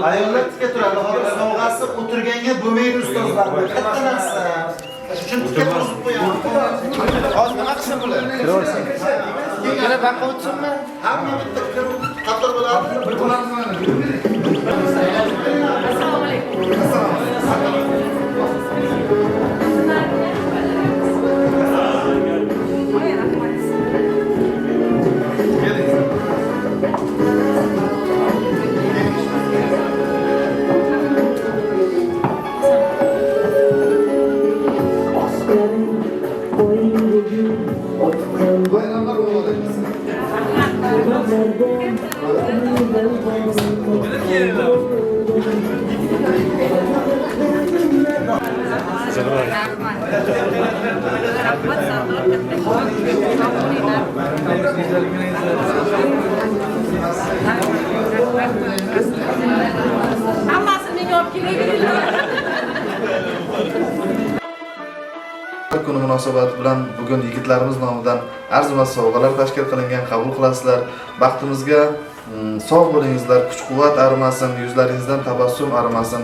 Ayollar tika turadi. Hozir sovg'asi o'tirganga bo'lmaydi ustozlar. Katta narsa. Shuni tika turib qo'yamiz. Hozir nima qilsin bular? Yana baqa o'tsinmi? Hamma bitta qator bo'ladi. Bir bo'lamiz. Assalomu alaykum. Kuni munosabati bilan bugun yigitlarimiz nomidan arzimas sovg'alar tashkil qilingan, qabul qilasizlar. Baxtimizga sog' bo'lingizlar, kuch-quvvat arimasin, yuzlaringizdan tabassum arimasin.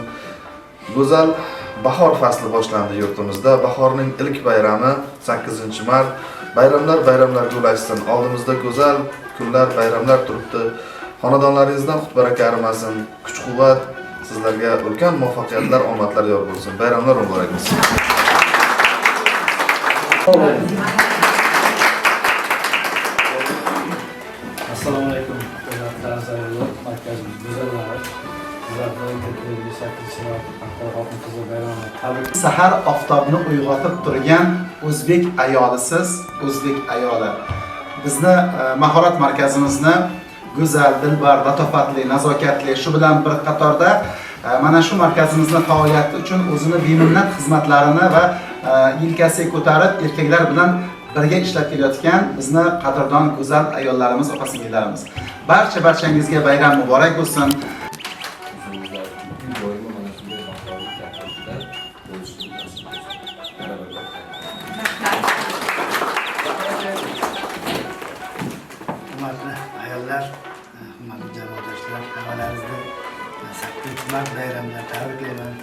Go'zal bahor fasli boshlandi yurtimizda. Bahorning ilk bayrami 8-mart. Bayramlarga ulashsin. Oldimizda go'zal kunlar, bayramlar turibdi. Xonadonlaringizdan xut-baraka arimasin. Kuch-quvvat sizlarga ulkan muvaffaqiyatlar, omadlar yor bo'lsin. Bayramlar muborak bo'lsin. Assalomu alaykum. Markazimiz go'zallari. Sahar oftobni uyg'otib turgan o'zbek ayolisiz, o'zbek ayoli. Bizni mahorat markazimizni go'zal, dilbar, latofatli, nazokatli, shu bilan bir qatorda mana shu markazimizning faoliyati uchun o'zini beminnat xizmatlarini va yelkasiga ko'tarib erkaklar bilan birga ishlab kelayotgan bizni qadrdon go'zal ayollarimiz, opa-singillarimiz. Barchangizga bayram muborak bo'lsin. Hurmatli ayollar, hurmatli jamoadoshlar, hammalaringizni 8-mart bayramida tabriklayman.